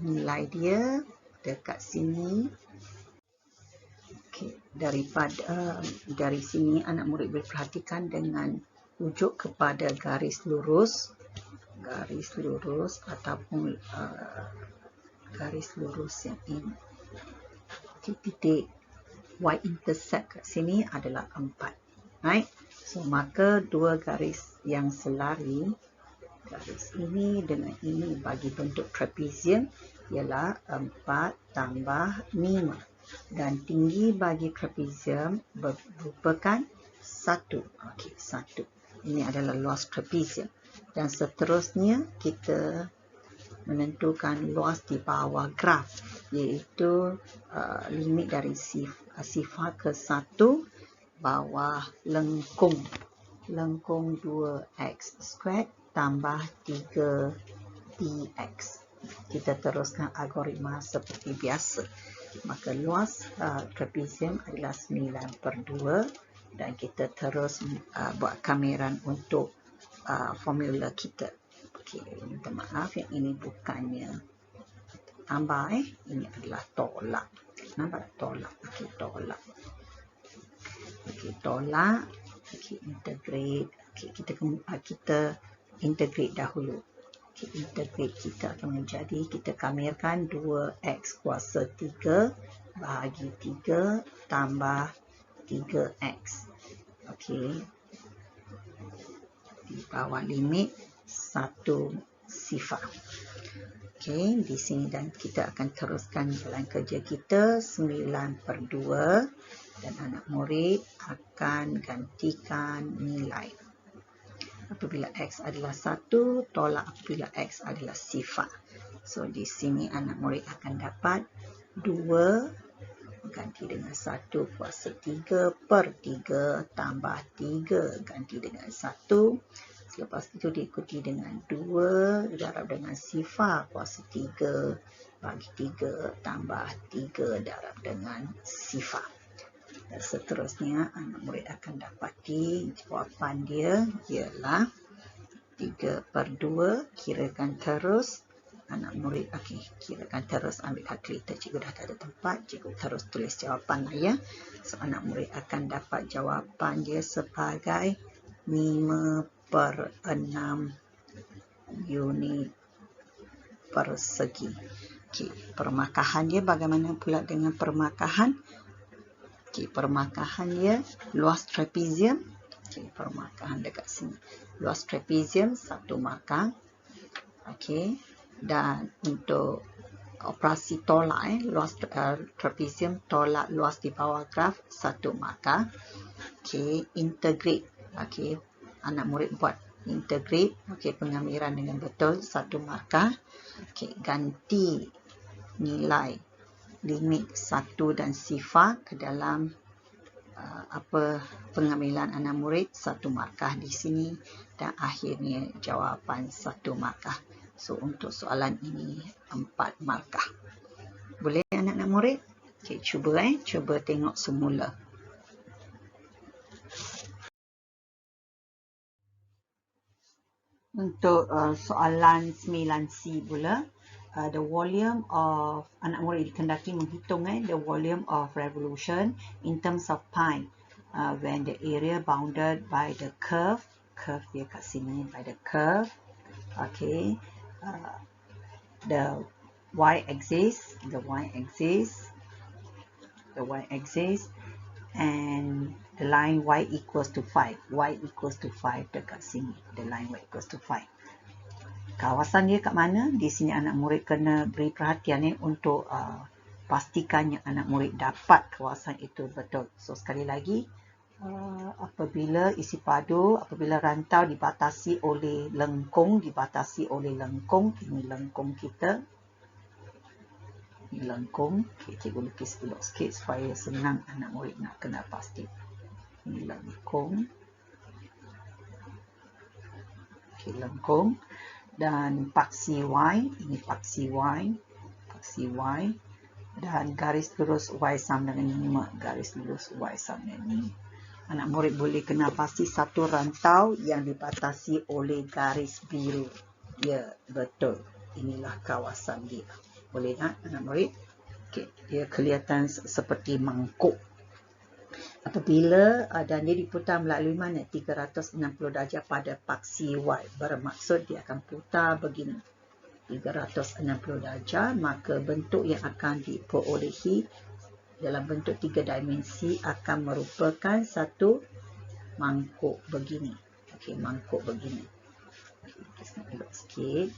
nilai dia dekat sini. Dari sini anak murid boleh perhatikan dengan rujuk kepada garis lurus ataupun garis lurus yang ini. Titik y intersect kat sini adalah 4. Right? So, maka dua garis yang selari, garis ini dengan ini bagi bentuk trapezium ialah 4 tambah 5. Dan tinggi bagi trapezium merupakan 1. Okey, 1. Ini adalah luas trapezium. Dan seterusnya kita menentukan luas di bawah graf, iaitu limit dari sifar ke 1 bawah lengkung 2x squared tambah 3dx. Kita teruskan algoritma seperti biasa. Maka luas trapezium adalah 9/2, dan kita terus buat kamiran untuk formula kita. Okey, minta maaf, yang ini bukannya tambah, ini adalah tolak. Nampak tolak? Okey, tolak. Okey, tolak. Okey, integrate. Okey, kita integrate dahulu. Okey, integrate kita akan menjadi, kita kamirkan 2x kuasa 3 bahagi 3 tambah 3x. Okey, di bawah limit 1 sifar. Okey, di sini, dan kita akan teruskan jalan kerja kita 9/2, dan anak murid akan gantikan nilai. Apabila x adalah 1, tolak apabila x adalah sifar. So, di sini anak murid akan dapat 2 ganti dengan 1 kuasa 3/3 tambah 3 ganti dengan 1. Selepas itu diikuti dengan 2 didarab dengan sifar kuasa 3 bagi 3 tambah 3 darab dengan sifar. Dan seterusnya anak murid akan dapati jawapan dia ialah 3/2. Kirakan terus. Anak murid, okey, kirakan terus, ambil kalkulator. Cikgu dah tak ada tempat, cikgu terus tulis jawapan lah ya. So anak murid akan dapat jawapan dia sebagai 5/6 unit persegi. Okey, permakahan dia bagaimana pula dengan permakahan? Okey, permakahan dia luas trapezium. Okey, permakahan dekat sini. Luas trapezium 1 markah. Okey, dan untuk operasi tolak, luas trapezium tolak luas di bawah graf 1 markah. Okey, integrate. Okey, anak murid buat integrate. Okey, pengamiran dengan betul 1 markah. Okey, ganti nilai limit 1 dan sifar ke dalam pengambilan anak murid 1 markah di sini, dan akhirnya jawapan 1 markah. So untuk soalan ini 4 markah. Boleh anak-anak murid? Okey, cuba tengok semula. Untuk soalan 9C pula, the volume of, anak murid dikendaki menghitung the volume of revolution in terms of pi when the area bounded by the curve dia kat sini, by the curve. Okay, the y-axis, and the line y equals to 5. Y equals to 5 dekat sini. The line y equals to 5. Kawasan dia kat mana? Di sini anak murid kena beri perhatian untuk pastikan yang anak murid dapat kawasan itu betul. So sekali lagi, apabila isi padu, apabila rantau dibatasi oleh lengkung, ini lengkung kita. Ini lengkung. Okay, cikgu lukis dulu sikit supaya senang anak murid nak kena pasti. Ini lengkung. Okay, lengkung. Dan paksi Y, ini paksi Y. Dan garis lurus Y sama dengan 5. Garis lurus Y sama dengan 5. Anak murid boleh kena pasti satu rantau yang dibatasi oleh garis biru. Ya, betul. Inilah kawasan dia. Boleh tak anak murid? Okay. Dia kelihatan seperti mangkuk. Apabila dan dia diputar melalui mana? 360 darjah pada paksi Y. Bermaksud dia akan putar begini. 360 darjah, maka bentuk yang akan diperolehi dalam bentuk 3 dimensi akan merupakan satu mangkuk begini. Okey, mangkuk begini. Kita nak elok sikit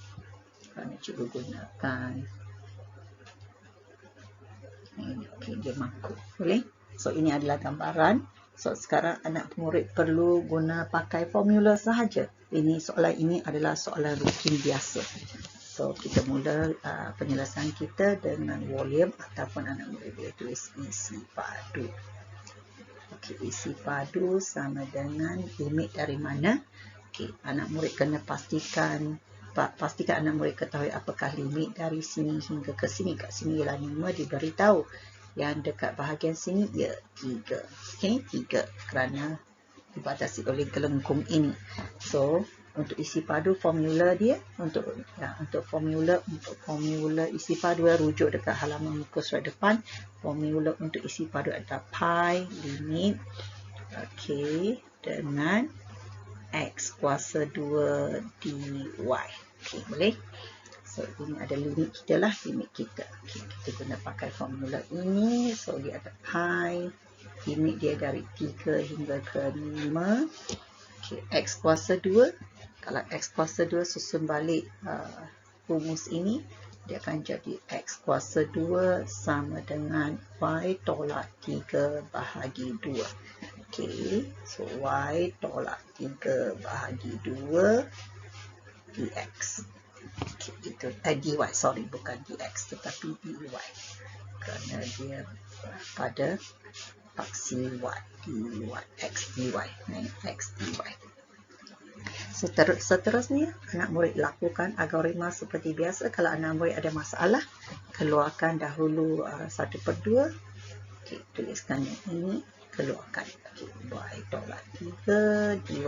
kerana cikgu gunakan ini. Okey, dia mangkuk. Boleh? So ini adalah gambaran. So sekarang anak murid perlu guna pakai formula sahaja. Ini soalan ini adalah soalan rutin biasa. So kita mula penyelesaian kita dengan volume ataupun anak murid boleh tulis isi padu. Okey, isi padu sama dengan limit dari mana? Okey, anak murid kena pastikan anak murid ketahui apakah limit dari sini hingga ke sini. Kat sini ialah 5, diberitahu. Yang dekat bahagian sini ia 3. Okey, 3 kerana dibatasi oleh gelengkung ini. So untuk isi padu formula dia untuk formula isi padu rujuk dekat halaman muka surat depan. Formula untuk isi padu adalah pi limit dengan x kuasa 2 dy. Okey, boleh? So ini ada limit kita lah, limit kita. Okay, kita guna pakai formula ini. So dia ada pi, limit dia dari 3 hingga ke 5. Okay, x kuasa 2. Kalau x kuasa 2 susun balik rumus ini, dia akan jadi x kuasa 2 sama dengan y tolak 3 bahagi 2. Okay, so y tolak 3 bahagi 2 dx. Okay, itu dy, sorry, bukan dx tetapi dy kerana dia pada paksi y, dy, x dy, x dy. Seterusnya, anak murid lakukan algoritma seperti biasa. Kalau anak murid ada masalah, keluarkan dahulu 1/2. Okay, tuliskan yang ini, keluarkan. Okay, y tolak 3 dy.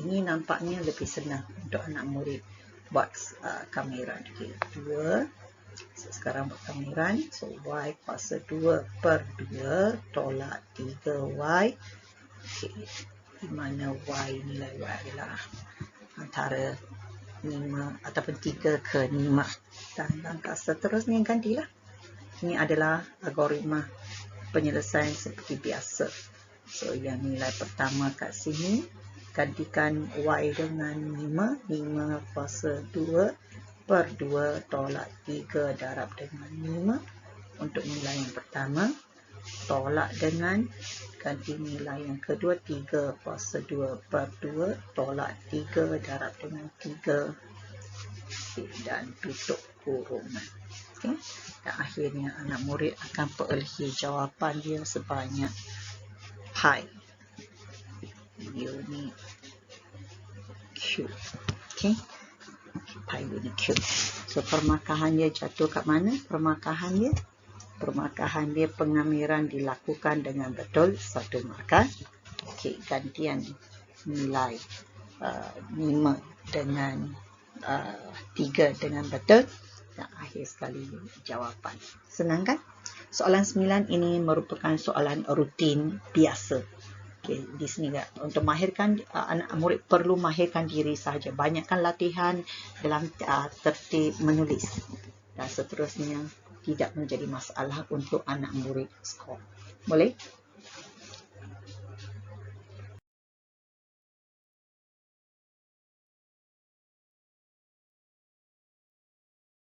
Ini nampaknya lebih senang untuk anak murid buat kamiran. Okay, 2. So, sekarang buat kamiran. So, y kuasa 2/2 tolak 3y. Okay, di mana y, nilai y adalah antara 5 ataupun 3 ke 5. Dan langkah seterusnya gantilah. Ini adalah algoritma penyelesaian seperti biasa. So, yang nilai pertama kat sini, gantikan y dengan 5 kuasa 2/2 tolak 3 darab dengan 5 untuk nilai yang pertama. Tolak dengan ganti nilai yang kedua, 3 kuasa 2/2 tolak 3 darab dengan 3. Okay, dan tutup kurungan. Okay. Dan akhirnya anak murid akan perolehi jawapan dia sebanyak pi unit cube. Okay. Pi unit cube. So, permakahan dia jatuh kat mana? Permakahan dia pengamiran dilakukan dengan betul 1 markah. Okey, gantian nilai 5 dengan 3 dengan betul. Dan akhir sekali jawapan. Senang kan? Soalan 9 ini merupakan soalan rutin biasa. Okey, di sini untuk mahirkan anak murid perlu mahirkan diri sahaja. Banyakkan latihan dalam tertib menulis. Dan seterusnya tidak menjadi masalah untuk anak murid skor. Boleh?